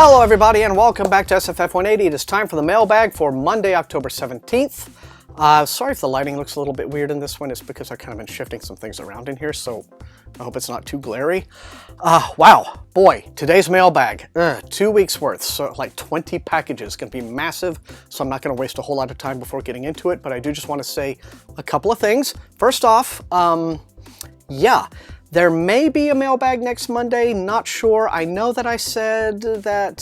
Hello everybody and welcome back to SFF180. It is time for the mailbag for Monday, October 17th. Sorry if the lighting looks a little bit weird in this one. It's because I've kind of been shifting some things around in here, so I hope it's not too glary. Wow, boy, today's mailbag, 2 weeks worth, so like 20 packages, gonna be massive, so I'm not gonna waste a whole lot of time before getting into it, but I do just want to say a couple of things. First off, yeah. There may be a mailbag next Monday, not sure. I know that I said that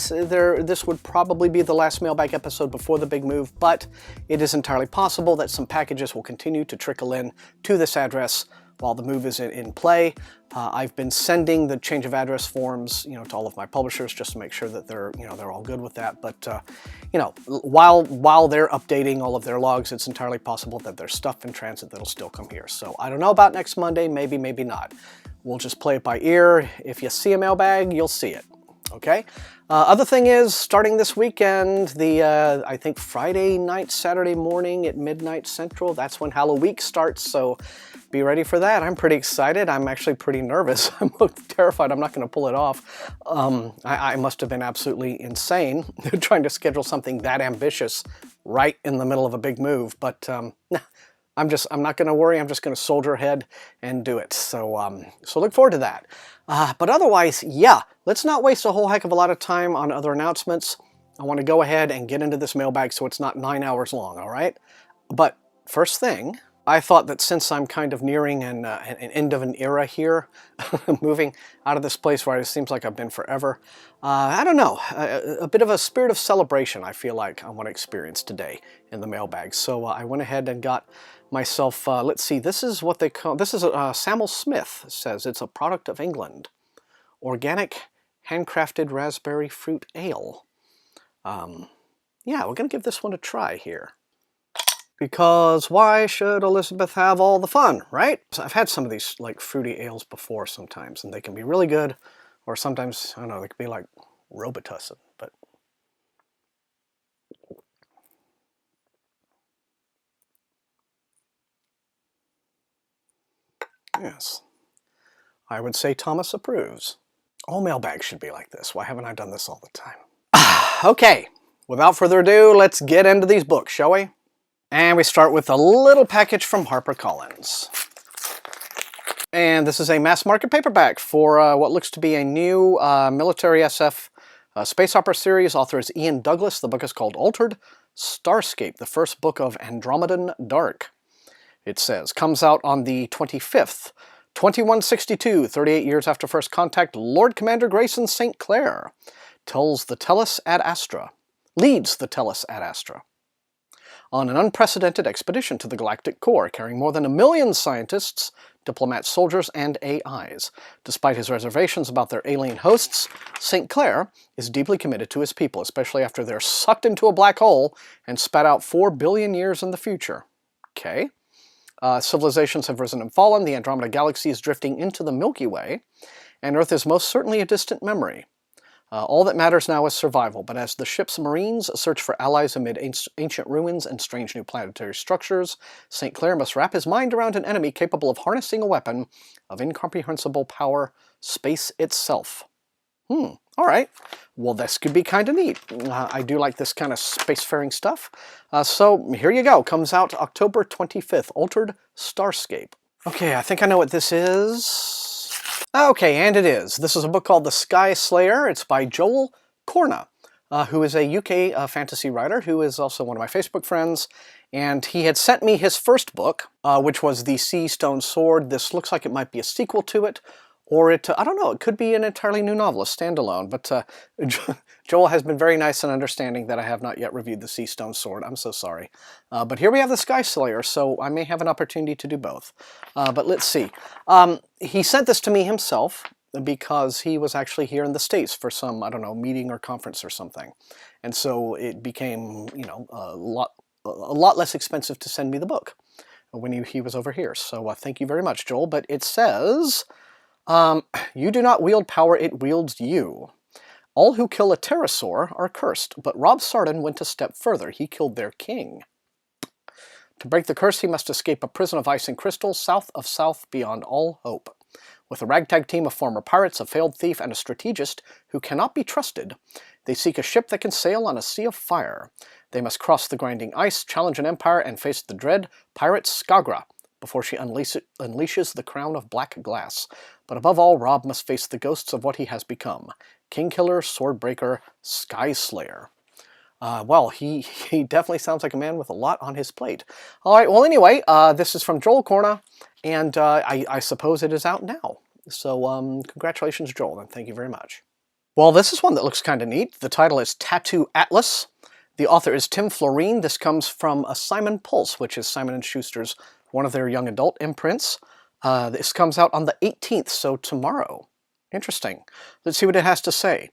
this would probably be the last mailbag episode before the big move, but it is entirely possible that some packages will continue to trickle in to this address while the move is in play. I've been sending the change of address forms, to all of my publishers just to make sure that they're all good with that. But, while they're updating all of their logs, it's entirely possible that there's stuff in transit that'll still come here. So I don't know about next Monday, maybe, maybe not. We'll just play it by ear. If you see a mailbag, you'll see it. Okay? Other thing is, starting this weekend, I think Friday night, Saturday morning at midnight Central, that's when Halloween starts, so be ready for that. I'm pretty excited. I'm actually pretty nervous. I'm terrified I'm not going to pull it off. I must have been absolutely insane trying to schedule something that ambitious right in the middle of a big move, but I'm not going to worry. I'm just going to soldier ahead and do it. So look forward to that. But otherwise, yeah, let's not waste a whole heck of a lot of time on other announcements. I want to go ahead and get into this mailbag so it's not 9 hours long, all right? But first thing, I thought that since I'm kind of nearing an end of an era here, moving out of this place where it seems like I've been forever, I don't know, a bit of a spirit of celebration I feel like I want to experience today in the mailbag. So I went ahead and got myself, let's see, this is what they call, this is Samuel Smith says it's a product of England. Organic, handcrafted raspberry fruit ale. Yeah, we're going to give this one a try here. Because why should Elizabeth have all the fun, right? So I've had some of these like fruity ales before sometimes, and they can be really good, or sometimes, I don't know, they can be like Robitussin, but yes, I would say Thomas approves. All mailbags should be like this. Why haven't I done this all the time? Okay, without further ado, let's get into these books, shall we? And we start with a little package from HarperCollins. And this is a mass market paperback for what looks to be a new military SF space opera series. Author is Ian Douglas. The book is called Altered Starscape, the first book of Andromedan Dark. It says, comes out on the 25th, 2162, 38 years after first contact, Lord Commander Grayson St. Clair leads the Tellus Ad Astra on an unprecedented expedition to the galactic core, carrying more than 1 million scientists, diplomats, soldiers, and AIs. Despite his reservations about their alien hosts, St. Clair is deeply committed to his people, especially after they're sucked into a black hole and spat out 4 billion years in the future. Okay. Civilizations have risen and fallen, the Andromeda Galaxy is drifting into the Milky Way, and Earth is most certainly a distant memory. All that matters now is survival, but as the ship's marines search for allies amid ancient ruins and strange new planetary structures, St. Clair must wrap his mind around an enemy capable of harnessing a weapon of incomprehensible power, space itself. All right. Well, this could be kind of neat. I do like this kind of spacefaring stuff. So here you go. Comes out October 25th, Altered Starscape. Okay, I think I know what this is. Okay, and it is. This is a book called The Sky Slayer. It's by Joel Corna, who is a UK fantasy writer who is also one of my Facebook friends. And he had sent me his first book, which was The Sea Stone Sword. This looks like it might be a sequel to it, or I don't know, it could be an entirely new novel, a standalone. But Joel has been very nice and understanding that I have not yet reviewed The Sea Stone Sword. I'm so sorry. But here we have The Sky Slayer, so I may have an opportunity to do both. But let's see. He sent this to me himself because he was actually here in the States for some, I don't know, meeting or conference or something. And so it became, a lot less expensive to send me the book when he was over here. So thank you very much, Joel. But it says, you do not wield power, it wields you. All who kill a pterosaur are cursed, but Rob Sarden went a step further. He killed their king. To break the curse, he must escape a prison of ice and crystal, south of south, beyond all hope. With a ragtag team of former pirates, a failed thief, and a strategist who cannot be trusted, They seek a ship that can sail on a sea of fire. They must cross the grinding ice, challenge an empire, and face the dread pirate Skagra before she unleashes the crown of black glass. But above all, Rob must face the ghosts of what he has become. Kingkiller, Swordbreaker, Sky Slayer. Well, he definitely sounds like a man with a lot on his plate. All right, well, anyway, this is from Joel Corna, and I suppose it is out now. So congratulations, Joel, and thank you very much. Well, this is one that looks kind of neat. The title is Tattoo Atlas. The author is Tim Florine. This comes from Simon Pulse, which is Simon & Schuster's, one of their young adult imprints. This comes out on the 18th, so tomorrow. Interesting. Let's see what it has to say.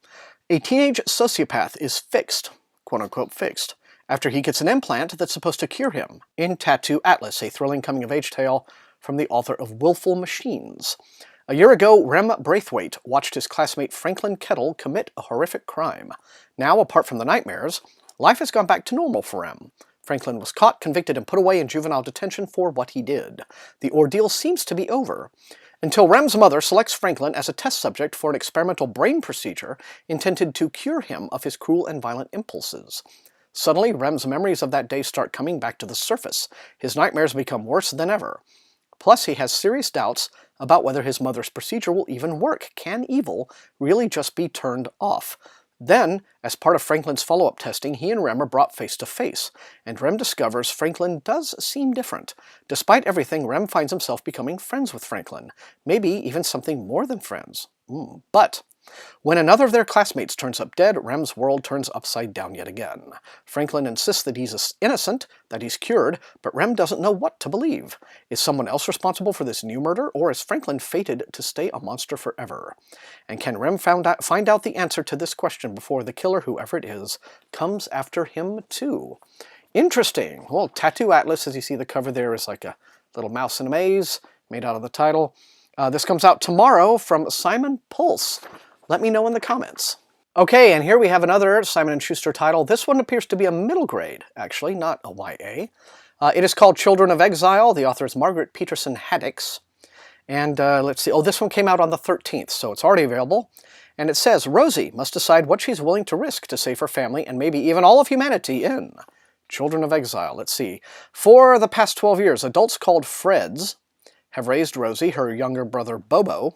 A teenage sociopath is fixed, quote-unquote fixed, after he gets an implant that's supposed to cure him, in Tattoo Atlas, a thrilling coming-of-age tale from the author of Willful Machines. A year ago, Rem Braithwaite watched his classmate Franklin Kettle commit a horrific crime. Now, apart from the nightmares, life has gone back to normal for Rem. Franklin was caught, convicted, and put away in juvenile detention for what he did. The ordeal seems to be over, until Rem's mother selects Franklin as a test subject for an experimental brain procedure intended to cure him of his cruel and violent impulses. Suddenly, Rem's memories of that day start coming back to the surface. His nightmares become worse than ever. Plus, he has serious doubts about whether his mother's procedure will even work. Can evil really just be turned off? Then, as part of Franklin's follow-up testing, he and Rem are brought face to face, and Rem discovers Franklin does seem different. Despite everything, Rem finds himself becoming friends with Franklin, maybe even something more than friends. But when another of their classmates turns up dead, Rem's world turns upside down yet again. Franklin insists that he's innocent, that he's cured, but Rem doesn't know what to believe. Is someone else responsible for this new murder, or is Franklin fated to stay a monster forever? And can Rem find out the answer to this question before the killer, whoever it is, comes after him too? Interesting. Well, Tattoo Atlas, as you see the cover there, is like a little mouse in a maze, made out of the title. This comes out tomorrow from Simon Pulse. Let me know in the comments. Okay, and here we have another Simon & Schuster title. This one appears to be a middle grade, actually, not a YA. It is called Children of Exile. The author is Margaret Peterson Haddix. And let's see, this one came out on the 13th, so it's already available. And it says, Rosie must decide what she's willing to risk to save her family and maybe even all of humanity in Children of Exile. Let's see. For the past 12 years, adults called Freds have raised Rosie, her younger brother Bobo,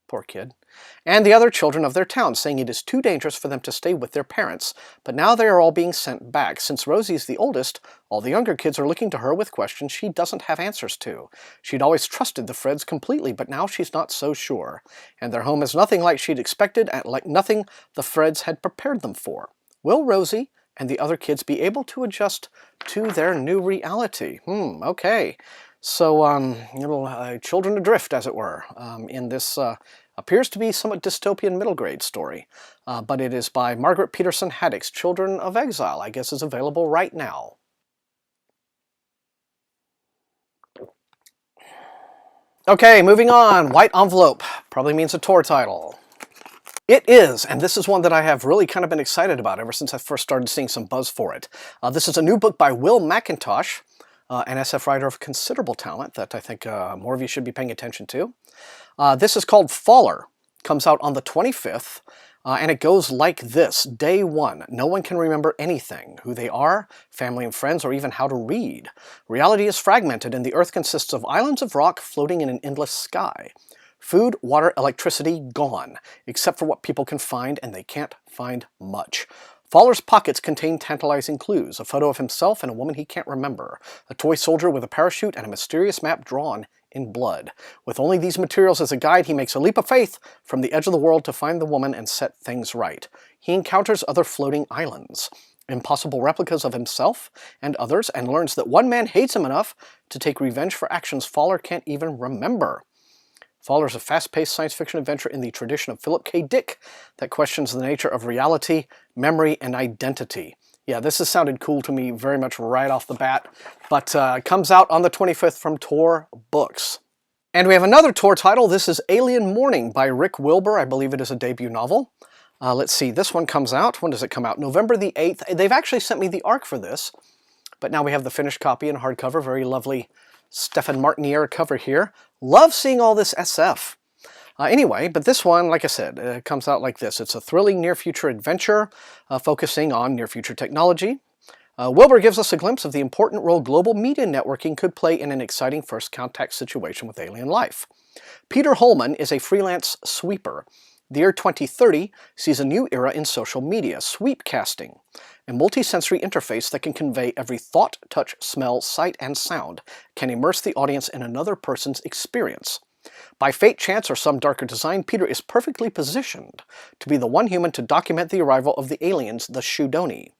poor kid, and the other children of their town, saying it is too dangerous for them to stay with their parents. But now they are all being sent back. Since Rosie's the oldest, all the younger kids are looking to her with questions she doesn't have answers to. She'd always trusted the Freds completely, but now she's not so sure. And their home is nothing like she'd expected, and like nothing the Freds had prepared them for. Will Rosie and the other kids be able to adjust to their new reality? Okay. So, little children adrift, as it were, in this appears to be somewhat dystopian middle grade story. But it is by Margaret Peterson Haddix. Children of Exile, I guess, is available right now. Okay, moving on. White Envelope. Probably means a tour title. It is, and this is one that I have really kind of been excited about ever since I first started seeing some buzz for it. This is a new book by Will McIntosh, an SF writer of considerable talent that I think more of you should be paying attention to. This is called Faller. Comes out on the 25th, and it goes like this. Day 1. No one can remember anything, who they are, family and friends, or even how to read. Reality is fragmented, and the Earth consists of islands of rock floating in an endless sky. Food, water, electricity, gone, except for what people can find, and they can't find much. Faller's pockets contain tantalizing clues, a photo of himself and a woman he can't remember, a toy soldier with a parachute, and a mysterious map drawn in blood. With only these materials as a guide, he makes a leap of faith from the edge of the world to find the woman and set things right. He encounters other floating islands, impossible replicas of himself and others, and learns that one man hates him enough to take revenge for actions Faller can't even remember. Faller is a fast-paced science fiction adventure in the tradition of Philip K. Dick that questions the nature of reality, memory, and identity. Yeah, this has sounded cool to me very much right off the bat, but comes out on the 25th from Tor Books. And we have another Tor title. This is Alien Morning by Rick Wilbur. I believe it is a debut novel. Let's see, this one comes out. When does it come out? November the 8th. They've actually sent me the ARC for this, but now we have the finished copy in hardcover. Very lovely Stefan Martiniere cover here. Love seeing all this SF. Anyway, but this one, like I said, comes out like this. It's a thrilling near-future adventure focusing on near-future technology. Wilbur gives us a glimpse of the important role global media networking could play in an exciting first contact situation with alien life. Peter Holman is a freelance sweeper. The year 2030 sees a new era in social media, sweepcasting, a multi-sensory interface that can convey every thought, touch, smell, sight, and sound, can immerse the audience in another person's experience. By fate, chance, or some darker design, Peter is perfectly positioned to be the one human to document the arrival of the aliens, the Shudoni.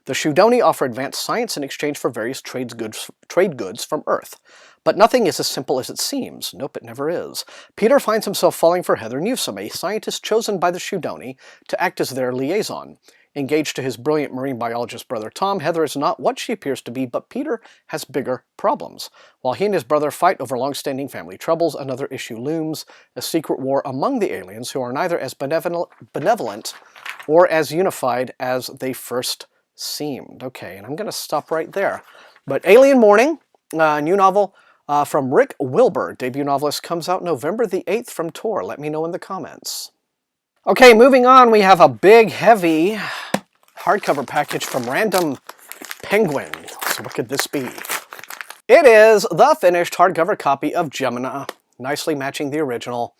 The Shudoni offer advanced science in exchange for various trade goods from Earth. But nothing is as simple as it seems. Nope, it never is. Peter finds himself falling for Heather Newsom, a scientist chosen by the Shudoni to act as their liaison. Engaged to his brilliant marine biologist brother Tom, Heather is not what she appears to be, but Peter has bigger problems. While he and his brother fight over long-standing family troubles, another issue looms, a secret war among the aliens who are neither as benevolent or as unified as they first seemed. Okay, and I'm going to stop right there. But Alien Morning, a new novel from Rick Wilbur, debut novelist, comes out November the 8th from Tor. Let me know in the comments. Okay, moving on, we have a big, heavy hardcover package from Random Penguin. So what could this be? It is the finished hardcover copy of Gemma, nicely matching the original.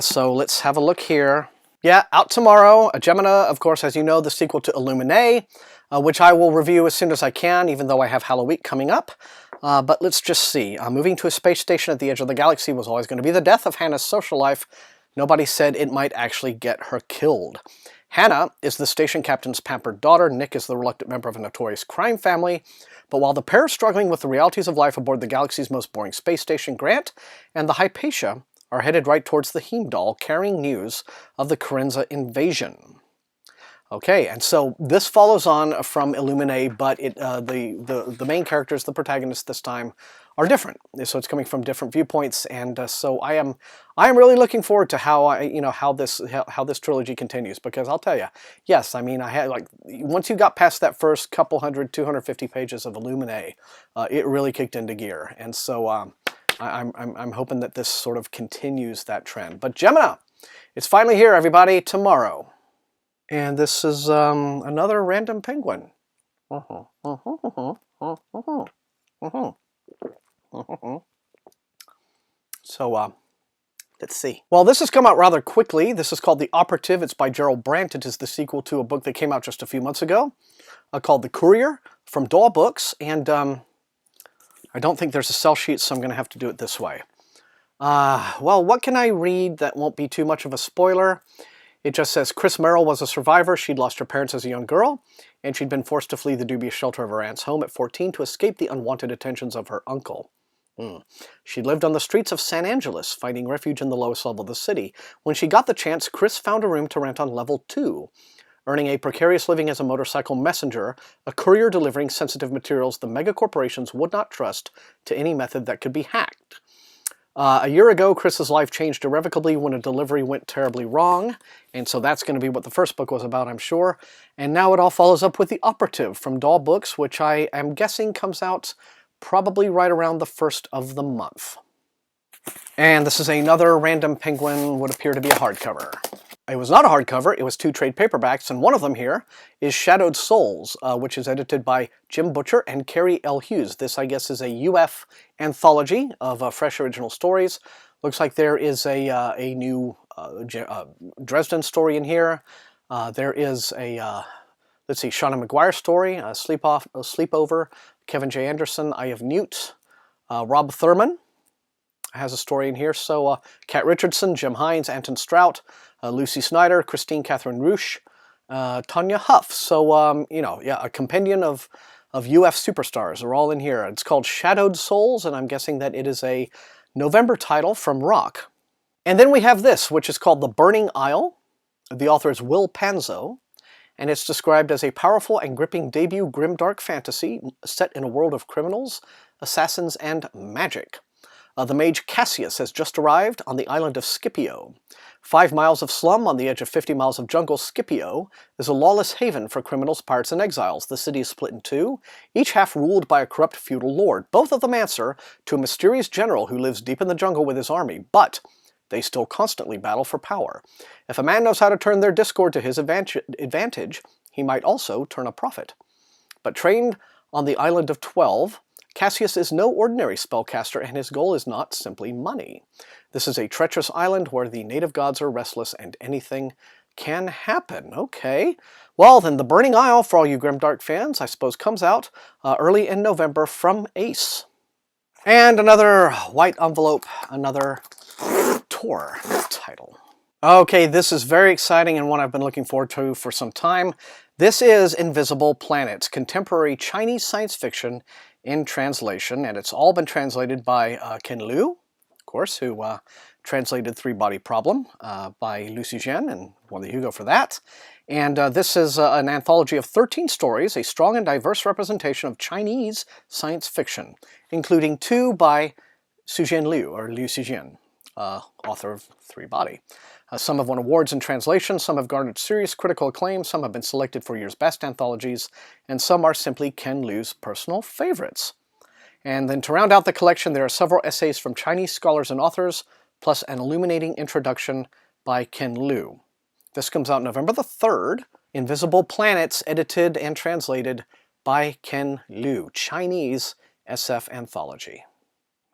So let's have a look here. Yeah, out tomorrow. Gemma, of course, as you know, the sequel to Illuminae, which I will review as soon as I can, even though I have Halloween coming up. But let's just see. Moving to a space station at the edge of the galaxy was always going to be the death of Hannah's social life. Nobody said it might actually get her killed. Hannah is the station captain's pampered daughter. Nick is the reluctant member of a notorious crime family. But while the pair are struggling with the realities of life aboard the galaxy's most boring space station, Grant and the Hypatia are headed right towards the Heimdall, carrying news of the Carenza invasion. Okay, and so this follows on from Illuminae, but the main characters, the protagonists this time, are different. So it's coming from different viewpoints, and so I am really looking forward to how this trilogy continues, because I'll tell you, yes, I mean, I had once you got past that first couple 250 pages of Illuminae, it really kicked into gear, and so I'm hoping that this sort of continues that trend. But Gemma, it's finally here, everybody, tomorrow. And this is another Random Penguin. So, let's see. Well, this has come out rather quickly. This is called The Operative. It's by Gerald Brandt. It is the sequel to a book that came out just a few months ago called The Courier from Daw Books. And I don't think there's a sell sheet, so I'm going to have to do it this way. Well, what can I read that won't be too much of a spoiler? It just says, Chris Merrill was a survivor. She'd lost her parents as a young girl, and she'd been forced to flee the dubious shelter of her aunt's home at 14 to escape the unwanted attentions of her uncle. She lived on the streets of San Angeles, finding refuge in the lowest level of the city. When she got the chance, Chris found a room to rent on level 2. Earning a precarious living as a motorcycle messenger, a courier delivering sensitive materials the megacorporations would not trust to any method that could be hacked. A year ago, Chris's life changed irrevocably when a delivery went terribly wrong, and so that's going to be what the first book was about, I'm sure. And now it all follows up with The Operative from Daw Books, which I am guessing comes out probably right around the 1st of the month. And this is another Random Penguin, would appear to be a hardcover. It was not a hardcover, it was 2 trade paperbacks, and one of them here is Shadowed Souls, which is edited by Jim Butcher and Carrie L. Hughes. This, I guess, is a UF anthology of fresh original stories. Looks like there is a new Dresden story in here. There is a, let's see, Shauna McGuire story, Sleepover, Kevin J. Anderson, Eye of Newt, Rob Thurman has a story in here. So Kat Richardson, Jim Hines, Anton Strout, Lucy Snyder, Christine Catherine Roosh, Tanya Huff. So, yeah, a compendium of UF superstars are all in here. It's called Shadowed Souls, and I'm guessing that it is a November title from Rock. And then we have this, which is called The Burning Isle. The author is Will Panzo, and it's described as a powerful and gripping debut grimdark fantasy set in a world of criminals, assassins, and magic. The mage Cassius has just arrived on the island of Scipio. 5 miles of slum on the edge of 50 miles of jungle, Scipio is a lawless haven for criminals, pirates, and exiles. The city is split in 2, each half ruled by a corrupt feudal lord. Both of them answer to a mysterious general who lives deep in the jungle with his army. But they still constantly battle for power. If a man knows how to turn their discord to his advantage, he might also turn a profit. But trained on the island of 12, Cassius is no ordinary spellcaster, and his goal is not simply money. This is a treacherous island where the native gods are restless and anything can happen. Okay. Well, then the Burning Isle, for all you Grimdark fans, I suppose comes out early in November from Ace. And another white envelope, another Tor title. Okay, this is very exciting and one I've been looking forward to for some time. This is Invisible Planets, contemporary Chinese science fiction in translation, and it's all been translated by Ken Liu, of course, who translated Three Body Problem by Lucy Zhen and won the Hugo for that. And this is an anthology of 13 stories, a strong and diverse representation of Chinese science fiction, including 2 by Suzhen Liu, or Liu Suzhen, author of Three Body. Some have won awards in translation, some have garnered serious critical acclaim, some have been selected for year's best anthologies, and some are simply Ken Liu's personal favorites. And then to round out the collection, there are several essays from Chinese scholars and authors, plus an illuminating introduction by Ken Liu. This comes out November the 3rd, Invisible Planets, edited and translated by Ken Liu, Chinese SF anthology.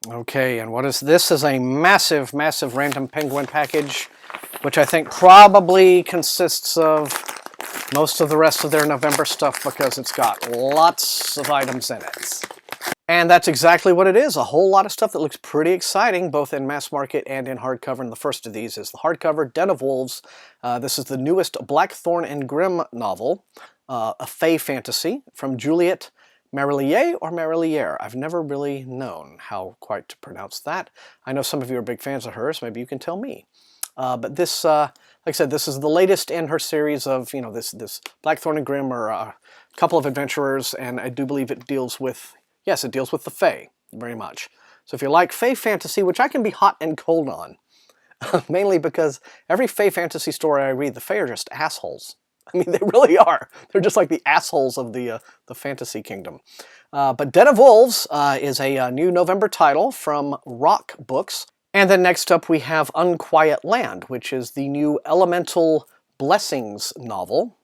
Okay, and what is this? Is a massive, massive random penguin package, which I think probably consists of most of the rest of their November stuff because it's got lots of items in it. And that's exactly what it is, a whole lot of stuff that looks pretty exciting, both in mass market and in hardcover. And the first of these is the hardcover, Den of Wolves. This is the newest Blackthorn and Grimm novel, a fae fantasy from Juliette Marillier or Marillier. I've never really known how quite to pronounce that. I know some of you are big fans of hers. Maybe you can tell me. But this, like I said, this is the latest in her series of, you know, this Blackthorn and Grimm are a couple of adventurers, and I do believe it deals with, yes, it deals with the fae very much. So if you like fae fantasy, which I can be hot and cold on, mainly because every fae fantasy story I read, the fae are just assholes. I mean, they really are. They're just like the assholes of the fantasy kingdom. But Den of Wolves is a new November title from Rock Books. And then next up we have Unquiet Land, which is the new Elemental Blessings novel.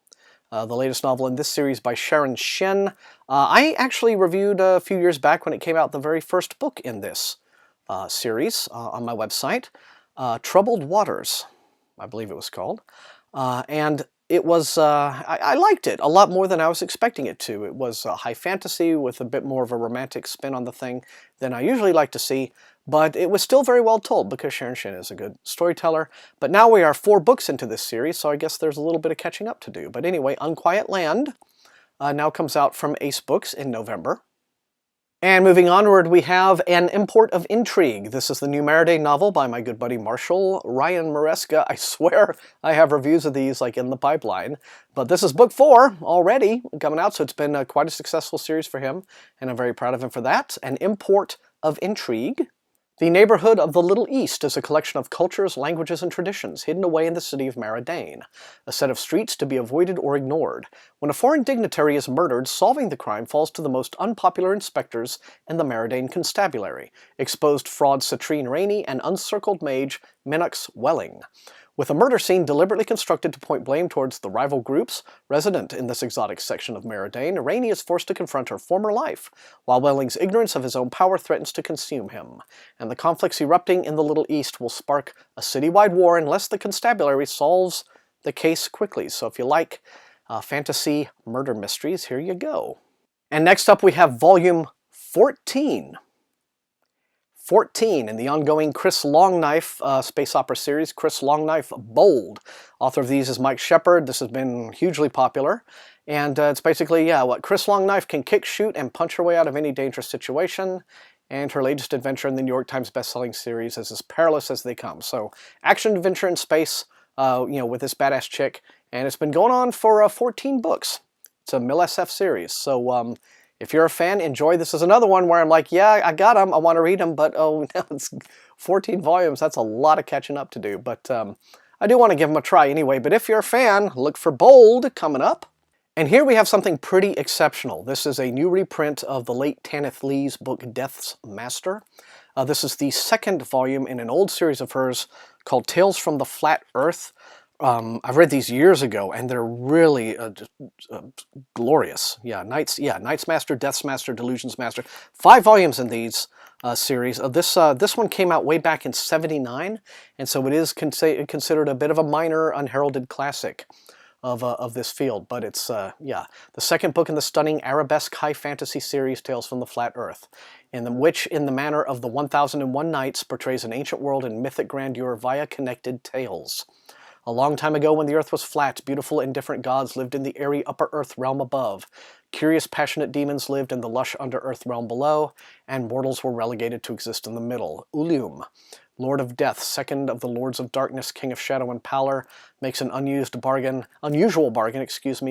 The latest novel in this series by Sharon Shin. I actually reviewed a few years back when it came out the very first book in this series on my website. Troubled Waters, I believe it was called. And it was, I liked it a lot more than I was expecting it to. It was high fantasy with a bit more of a romantic spin on the thing than I usually like to see, but it was still very well told because Sharon Shin is a good storyteller. But now we are 4 books into this series, so I guess there's a little bit of catching up to do. But anyway, Unquiet Land now comes out from Ace Books in November. And moving onward, we have An Import of Intrigue. This is the new Maraday novel by my good buddy Marshall Ryan Maresca. I swear I have reviews of these like in the pipeline. But this is book 4 already coming out, so it's been quite a successful series for him, and I'm very proud of him for that. An Import of Intrigue. The neighborhood of the Little East is a collection of cultures, languages, and traditions hidden away in the city of Maradane, a set of streets to be avoided or ignored. When a foreign dignitary is murdered, solving the crime falls to the most unpopular inspectors in the Maradane constabulary, exposed fraud Citrine Rainey and uncircled mage Minux Welling. With a murder scene deliberately constructed to point blame towards the rival groups resident in this exotic section of Maradane, Rainey is forced to confront her former life, while Welling's ignorance of his own power threatens to consume him. And the conflicts erupting in the Little East will spark a citywide war unless the constabulary solves the case quickly. So if you like fantasy murder mysteries, here you go. And next up we have Volume 14. 14 in the ongoing Chris Longknife space opera series, Chris Longknife Bold. Author of these is Mike Shepard. This has been hugely popular. And it's basically, yeah, what Chris Longknife can kick, shoot, and punch her way out of any dangerous situation. And her latest adventure in the New York Times bestselling series is as perilous as they come. So, action adventure in space, you know, with this badass chick. And it's been going on for 14 books. It's a MilSF series. So, if you're a fan, enjoy. This is another one where I'm like, yeah, I got them, I want to read them, but oh, now it's 14 volumes. That's a lot of catching up to do, but I do want to give them a try anyway. But if you're a fan, look for Bold coming up. And here we have something pretty exceptional. This is a new reprint of the late Tanith Lee's book, Death's Master. This is the second volume in an old series of hers called Tales from the Flat Earth. I've read these years ago, and they're really glorious. Night's Master, Death's Master, Delusion's Master. 5 volumes in these series. This one came out way back in '79, and so it is considered a bit of a minor, unheralded classic of this field. But it's, the second book in the stunning arabesque high fantasy series Tales from the Flat Earth, which, in the manner of the 1001 Nights, portrays an ancient world in mythic grandeur via connected tales. A long time ago, when the earth was flat, beautiful and different gods lived in the airy upper earth realm above. Curious, passionate demons lived in the lush under-earth realm below, and mortals were relegated to exist in the middle. Ulium, Lord of Death, second of the Lords of Darkness, King of Shadow and Pallor, makes an unusual bargain,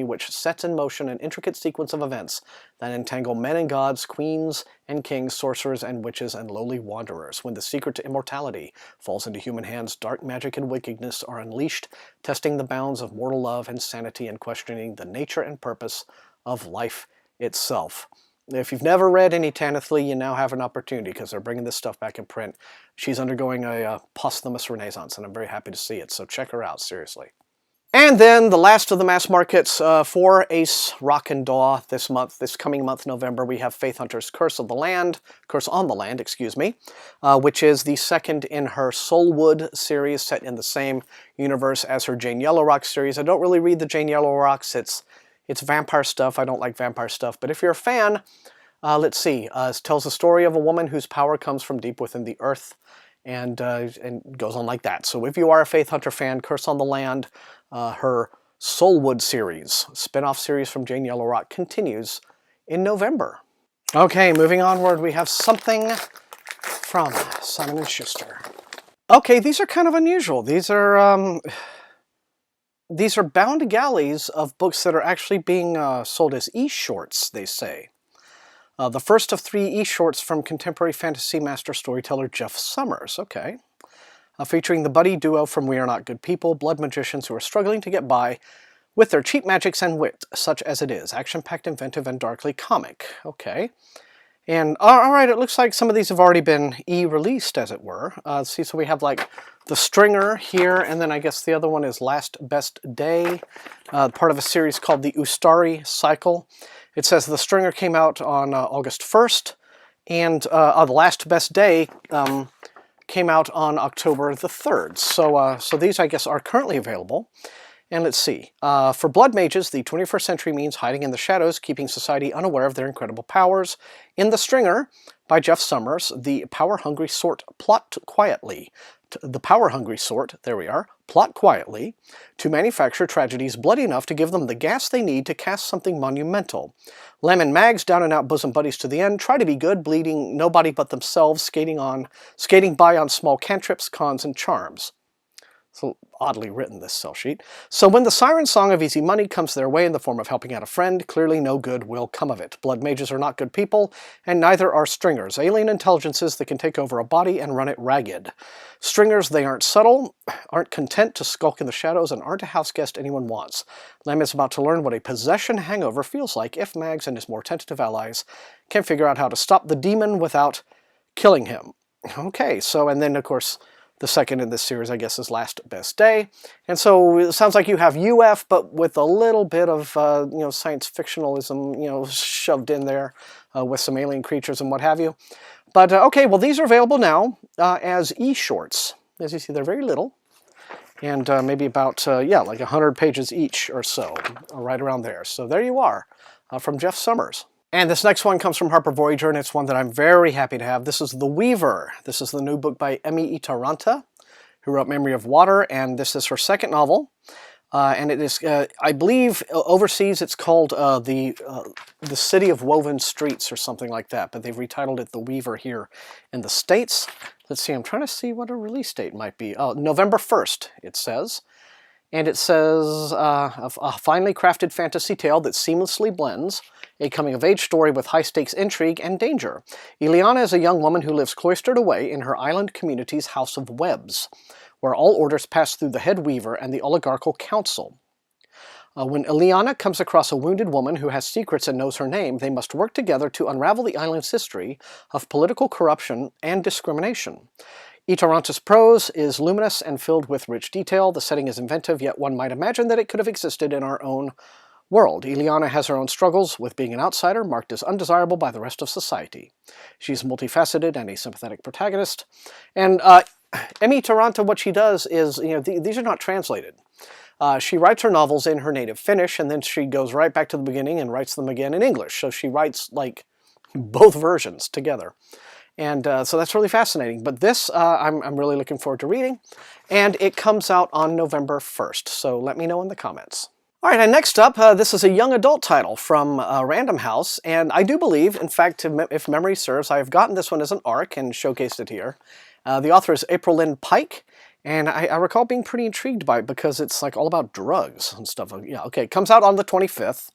which sets in motion an intricate sequence of events that entangle men and gods, queens and kings, sorcerers and witches, and lowly wanderers. When the secret to immortality falls into human hands, dark magic and wickedness are unleashed, testing the bounds of mortal love and sanity and questioning the nature and purpose of life itself. If you've never read any Tanith Lee, you now have an opportunity because they're bringing this stuff back in print. She's undergoing a posthumous renaissance, and I'm very happy to see it, so check her out, seriously. And then the last of the mass markets for Ace, Rock, and Daw this coming month, November, we have Faith Hunter's Curse on the Land, which is the second in her Soulwood series, set in the same universe as her Jane Yellowrock series. I don't really read the Jane Yellowrocks. It's vampire stuff. I don't like vampire stuff. But if you're a fan, let's see. It tells the story of a woman whose power comes from deep within the earth, and goes on like that. So if you are a Faith Hunter fan, Curse on the Land, her Soulwood series, spin-off series from Jane Yellowrock, continues in November. Okay, moving onward, we have something from Simon & Schuster. Okay, these are kind of unusual. These are bound galleys of books that are actually being sold as e-shorts, they say. The first of 3 e-shorts from contemporary fantasy master storyteller Jeff Summers. Okay. Featuring the buddy duo from We Are Not Good People, blood magicians who are struggling to get by with their cheap magics and wit, such as it is. Action-packed, inventive, and darkly comic. Okay. And, alright, it looks like some of these have already been e-released, as it were. See, so we have, like, The Stringer here, and then I guess the other one is Last Best Day, part of a series called the Ustari Cycle. It says The Stringer came out on August 1st, and The Last Best Day came out on October the 3rd. So these, I guess, are currently available. And let's see. For blood mages, the 21st century means hiding in the shadows, keeping society unaware of their incredible powers. In The Stringer, by Jeff Summers, the power-hungry sort plot quietly. Plot quietly to manufacture tragedies bloody enough to give them the gas they need to cast something monumental. Lem and Mags, down-and-out bosom buddies to the end, try to be good, bleeding nobody but themselves, skating by on small cantrips, cons, and charms. So oddly written, this sell sheet. So when the siren song of easy money comes their way in the form of helping out a friend, clearly no good will come of it. Blood mages are not good people, and neither are stringers, alien intelligences that can take over a body and run it ragged. Stringers, they aren't subtle, aren't content to skulk in the shadows, and aren't a house guest anyone wants. Lem is about to learn what a possession hangover feels like if Mags and his more tentative allies can figure out how to stop the demon without killing him. Okay, so, and then, of course, the second in this series, I guess, is Last Best Day. And so it sounds like you have UF, but with a little bit of, science fictionalism, shoved in there with some alien creatures and what have you. But, okay, well, these are available now as e-shorts. As you see, they're very little. And maybe about, like 100 pages each or so, right around there. So there you are, from Jeff Summers. And this next one comes from Harper Voyager, and it's one that I'm very happy to have. This is The Weaver. This is the new book by Emi Itaranta, who wrote Memory of Water, and this is her second novel. And it is, I believe, overseas it's called the City of Woven Streets or something like that, but they've retitled it The Weaver here in the States. Let's see, I'm trying to see what a release date might be. Oh, November 1st, it says. And it says, a finely crafted fantasy tale that seamlessly blends a coming-of-age story with high-stakes intrigue and danger. Ileana is a young woman who lives cloistered away in her island community's House of Webs, where all orders pass through the head weaver and the oligarchical council. When Ileana comes across a wounded woman who has secrets and knows her name, they must work together to unravel the island's history of political corruption and discrimination. Itaranta's prose is luminous and filled with rich detail. The setting is inventive, yet one might imagine that it could have existed in our own world. Ileana has her own struggles with being an outsider, marked as undesirable by the rest of society. She's multifaceted and a sympathetic protagonist. And Emmy Taranta, what she does is, these are not translated. She writes her novels in her native Finnish, and then she goes right back to the beginning and writes them again in English. So she writes, like, both versions together. And so that's really fascinating. But this, I'm really looking forward to reading. And it comes out on November 1st. So let me know in the comments. All right, and next up, this is a young adult title from Random House. And I do believe, in fact, if memory serves, I have gotten this one as an ARC and showcased it here. The author is April Lynn Pike. And I recall being pretty intrigued by it because it's like all about drugs and stuff. Yeah, okay, it comes out on the 25th.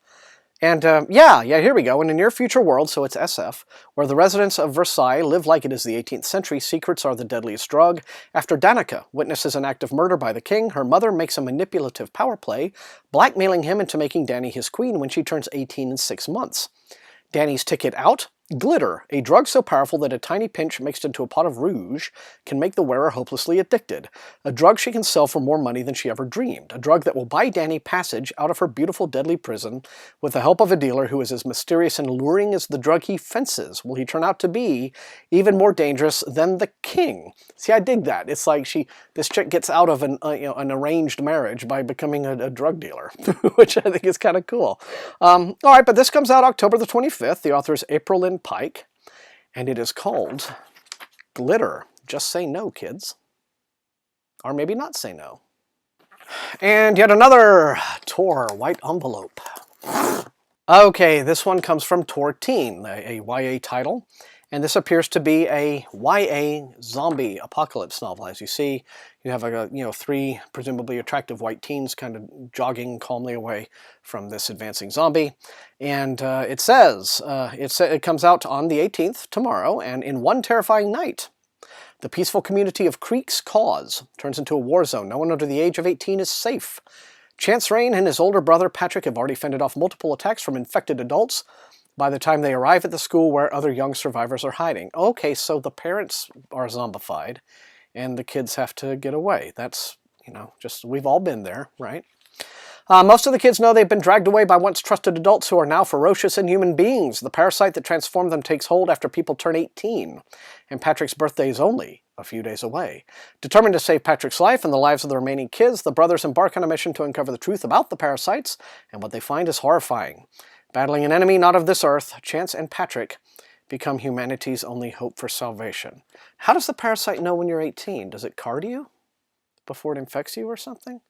And yeah, here we go. In a near future world, so it's SF, where the residents of Versailles live like it is the 18th century, secrets are the deadliest drug. After Danica witnesses an act of murder by the king, her mother makes a manipulative power play, blackmailing him into making Dani his queen when she turns 18 in 6 months. Dani's ticket out? Glitter, a drug so powerful that a tiny pinch mixed into a pot of rouge can make the wearer hopelessly addicted. A drug she can sell for more money than she ever dreamed. A drug that will buy Dani passage out of her beautiful, deadly prison with the help of a dealer who is as mysterious and alluring as the drug he fences. Will he turn out to be even more dangerous than the king? See, I dig that. It's like this chick gets out of an arranged marriage by becoming a drug dealer, which I think is kind of cool. All right, but this comes out October the 25th. The author is April Lynn Pike, and it is called Glitter. Just say no, kids. Or maybe not say no. And yet another Tor White Envelope. Okay, this one comes from Tor Teen, a YA title. And this appears to be a YA zombie apocalypse novel. As you see, you have three presumably attractive white teens kind of jogging calmly away from this advancing zombie. And it says, it comes out on the 18th, tomorrow, and in one terrifying night, the peaceful community of Creek's Cause turns into a war zone. No one under the age of 18 is safe. Chance Rain and his older brother Patrick have already fended off multiple attacks from infected adults by the time they arrive at the school where other young survivors are hiding. Okay, so the parents are zombified, and the kids have to get away. That's, we've all been there, right? Most of the kids know they've been dragged away by once trusted adults who are now ferocious inhuman beings. The parasite that transformed them takes hold after people turn 18, and Patrick's birthday is only a few days away. Determined to save Patrick's life and the lives of the remaining kids, the brothers embark on a mission to uncover the truth about the parasites, and what they find is horrifying. Battling an enemy not of this earth, Chance and Patrick become humanity's only hope for salvation. How does the parasite know when you're 18? Does it card you before it infects you or something?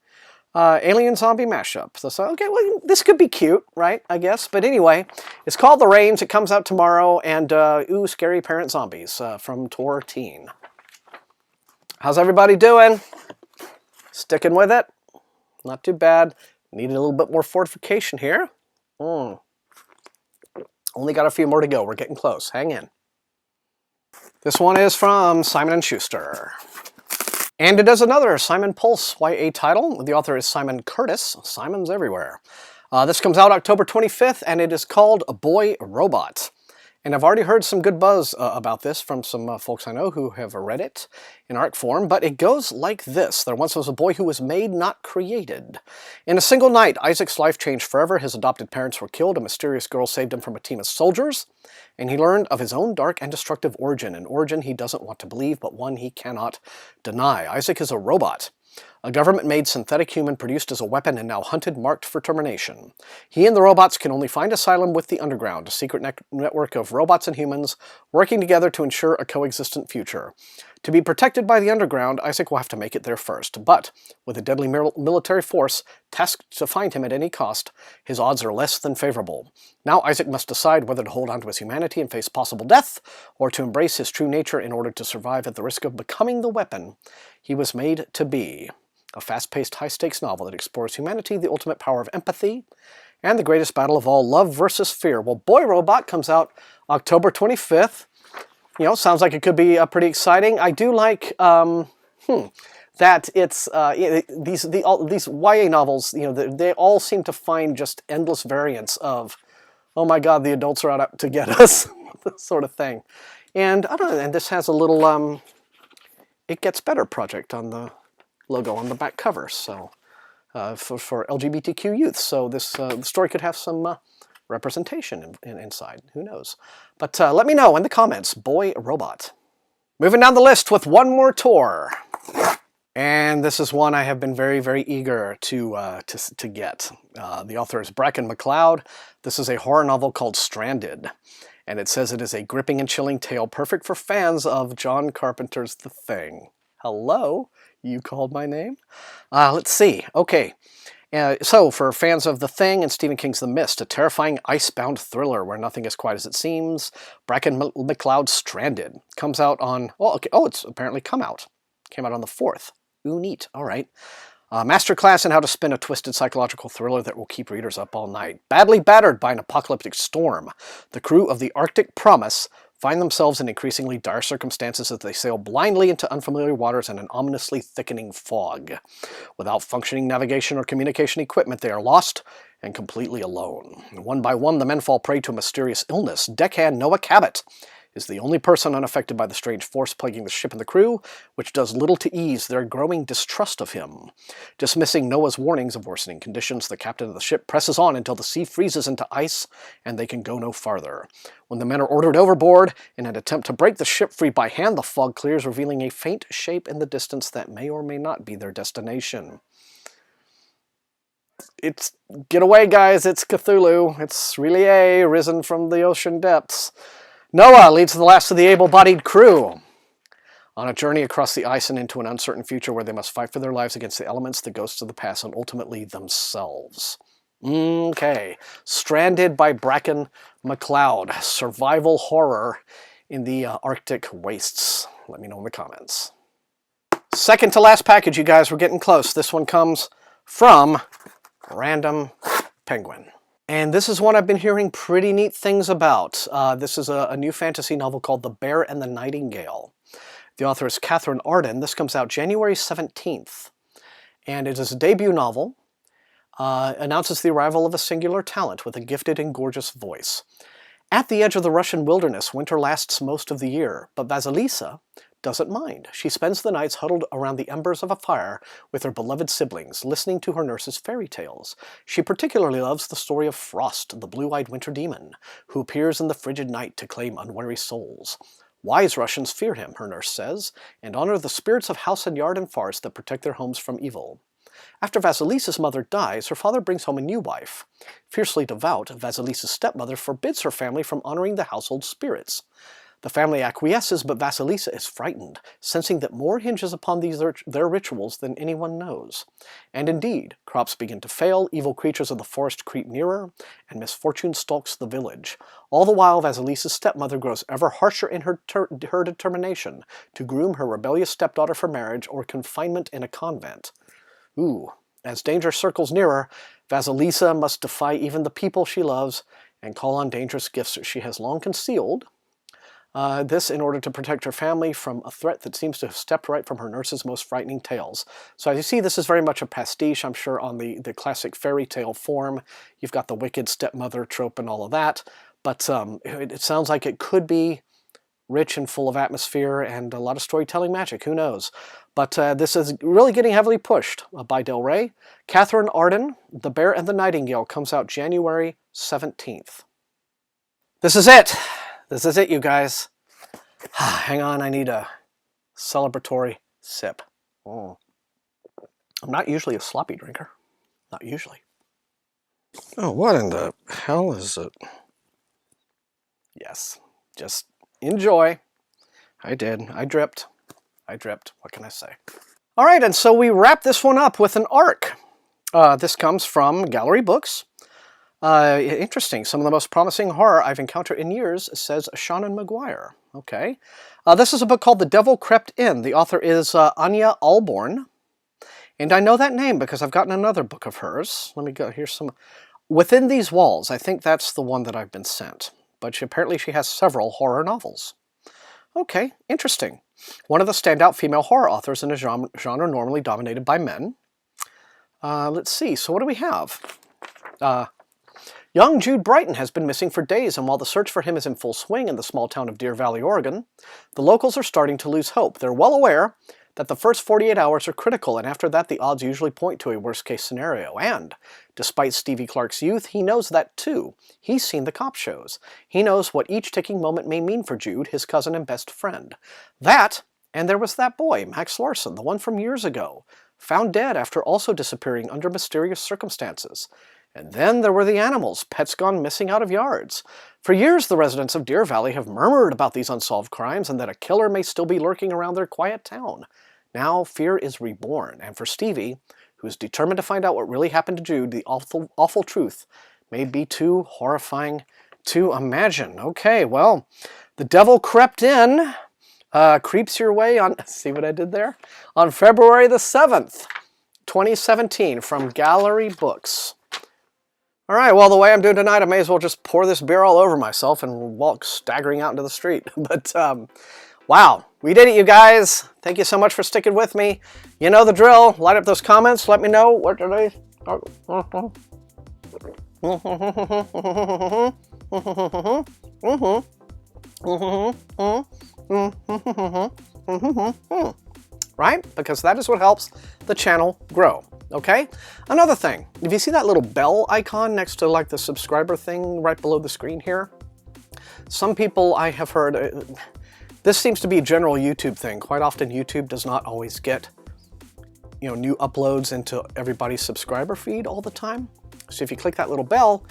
Alien zombie mashup. So, okay, well, this could be cute, right? I guess. But anyway, it's called The Range. It comes out tomorrow. And, ooh, scary parent zombies from Tor Teen. How's everybody doing? Sticking with it? Not too bad. Needed a little bit more fortification here. Only got a few more to go. We're getting close. Hang in. This one is from Simon & Schuster. And it is another Simon Pulse YA title. The author is Simon Curtis. Simon's everywhere. This comes out October 25th, and it is called A Boy Robot. And I've already heard some good buzz about this from some folks I know who have read it in ARC form, but it goes like this. There once was a boy who was made, not created. In a single night, Isaac's life changed forever. His adopted parents were killed. A mysterious girl saved him from a team of soldiers, and he learned of his own dark and destructive origin, an origin he doesn't want to believe, but one he cannot deny. Isaac is a robot. A government-made synthetic human produced as a weapon and now hunted, marked for termination. He and the robots can only find asylum with the Underground, a secret network of robots and humans working together to ensure a coexistent future. To be protected by the Underground, Isaac will have to make it there first. But, with a deadly military force tasked to find him at any cost, his odds are less than favorable. Now Isaac must decide whether to hold on to his humanity and face possible death, or to embrace his true nature in order to survive at the risk of becoming the weapon he was made to be. A fast-paced, high-stakes novel that explores humanity, the ultimate power of empathy, and the greatest battle of all, love versus fear. Well, Boy Robot comes out October 25th. Sounds like it could be pretty exciting. I do like, that it's these YA novels, they all seem to find just endless variants of, oh my God, the adults are out to get us, sort of thing. And I don't know, and this has a little It Gets Better project on the logo on the back cover, so for LGBTQ youth. So this the story could have some representation inside. Who knows? But let me know in the comments, boy robot. Moving down the list with one more tour. And this is one I have been very, very eager to get. The author is Bracken McLeod. This is a horror novel called Stranded. And it says it is a gripping and chilling tale perfect for fans of John Carpenter's The Thing. Hello? You called my name? Let's see. Okay. So, for fans of The Thing and Stephen King's The Mist, a terrifying icebound thriller where nothing is quite as it seems, Bracken McLeod's Stranded comes out on... Oh, okay. Oh, it's apparently come out. Came out on the 4th. Ooh, neat. All right. Masterclass in how to spin a twisted psychological thriller that will keep readers up all night. Badly battered by an apocalyptic storm, the crew of the Arctic Promise find themselves in increasingly dire circumstances as they sail blindly into unfamiliar waters and an ominously thickening fog. Without functioning navigation or communication equipment, they are lost and completely alone. One by one, the men fall prey to a mysterious illness. Deckhand Noah Cabot is the only person unaffected by the strange force plaguing the ship and the crew, which does little to ease their growing distrust of him. Dismissing Noah's warnings of worsening conditions, the captain of the ship presses on until the sea freezes into ice and they can go no farther. When the men are ordered overboard, in an attempt to break the ship free by hand, the fog clears, revealing a faint shape in the distance that may or may not be their destination. Get away, guys, it's Cthulhu. It's really risen from the ocean depths. Noah leads the last of the able-bodied crew on a journey across the ice and into an uncertain future where they must fight for their lives against the elements, the ghosts of the past, and ultimately themselves. Okay. Stranded by Bracken McLeod. Survival horror in the Arctic wastes. Let me know in the comments. Second to last package, you guys. We're getting close. This one comes from Random Penguin. And this is one I've been hearing pretty neat things about. This is a new fantasy novel called The Bear and the Nightingale. The author is Catherine Arden. This comes out January 17th. And it is a debut novel. Announces the arrival of a singular talent with a gifted and gorgeous voice. At the edge of the Russian wilderness, winter lasts most of the year, but Vasilisa doesn't mind. She spends the nights huddled around the embers of a fire with her beloved siblings, listening to her nurse's fairy tales. She particularly loves the story of Frost, the blue-eyed winter demon, who appears in the frigid night to claim unwary souls. Wise Russians fear him, her nurse says, and honor the spirits of house and yard and forest that protect their homes from evil. After Vasilisa's mother dies, her father brings home a new wife. Fiercely devout, Vasilisa's stepmother forbids her family from honoring the household spirits. The family acquiesces, but Vasilisa is frightened, sensing that more hinges upon their rituals than anyone knows. And indeed, crops begin to fail, evil creatures of the forest creep nearer, and misfortune stalks the village. All the while, Vasilisa's stepmother grows ever harsher in her determination to groom her rebellious stepdaughter for marriage or confinement in a convent. Ooh. As danger circles nearer, Vasilisa must defy even the people she loves and call on dangerous gifts she has long concealed. This in order to protect her family from a threat that seems to have stepped right from her nurse's most frightening tales. So as you see, this is very much a pastiche, I'm sure, on the classic fairy tale form. You've got the wicked stepmother trope and all of that, but it sounds like it could be rich and full of atmosphere and a lot of storytelling magic, who knows. But this is really getting heavily pushed by Del Rey. Catherine Arden, The Bear and the Nightingale, comes out January 17th. This is it. This is it, you guys. Hang on, I need a celebratory sip. I'm not usually a sloppy drinker. Not usually. Oh, what in the hell is it? Yes, just enjoy. I did. I dripped. What can I say? All right, and so we wrap this one up with an arc. This comes from Gallery Books. Interesting. Some of the most promising horror I've encountered in years, says Shannon McGuire. Okay. This is a book called The Devil Crept In. The author is Anya Alborn. And I know that name because I've gotten another book of hers. Let me go. Here's some. Within These Walls. I think that's the one that I've been sent. But apparently she has several horror novels. Okay, interesting. One of the standout female horror authors in a genre normally dominated by men. Let's see, so what do we have? Young Jude Brighton has been missing for days, and while the search for him is in full swing in the small town of Deer Valley, Oregon, the locals are starting to lose hope. They're well aware that the first 48 hours are critical, and after that the odds usually point to a worst-case scenario. And, despite Stevie Clark's youth, he knows that too. He's seen the cop shows. He knows what each ticking moment may mean for Jude, his cousin and best friend. That, and there was that boy, Max Larson, the one from years ago, found dead after also disappearing under mysterious circumstances. And then there were the animals, pets gone missing out of yards. For years, the residents of Deer Valley have murmured about these unsolved crimes and that a killer may still be lurking around their quiet town. Now, fear is reborn, and for Stevie, who is determined to find out what really happened to Jude, the awful truth may be too horrifying to imagine. Okay, well, the devil crept in, creeps your way on, see what I did there? On February the 7th, 2017, from Gallery Books. All right, well, the way I'm doing tonight, I may as well just pour this beer all over myself and walk staggering out into the street. But, wow, we did it, you guys. Thank you so much for sticking with me. You know the drill. Light up those comments. Let me know what are they. Right? Because that is what helps the channel grow. Okay? Another thing, if you see that little bell icon next to like the subscriber thing right below the screen here, some people I have heard, this seems to be a general YouTube thing. Quite often YouTube does not always get, you know, new uploads into everybody's subscriber feed all the time. So if you click that little bell,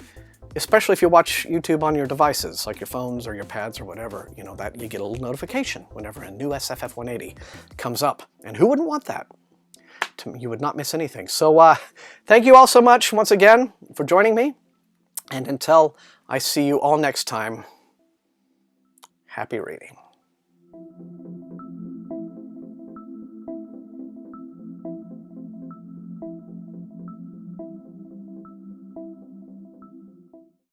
especially if you watch YouTube on your devices, like your phones or your pads or whatever, you know, that you get a little notification whenever a new SFF180 comes up. And who wouldn't want that? You would not miss anything. So thank you all so much once again for joining me. And until I see you all next time, happy reading.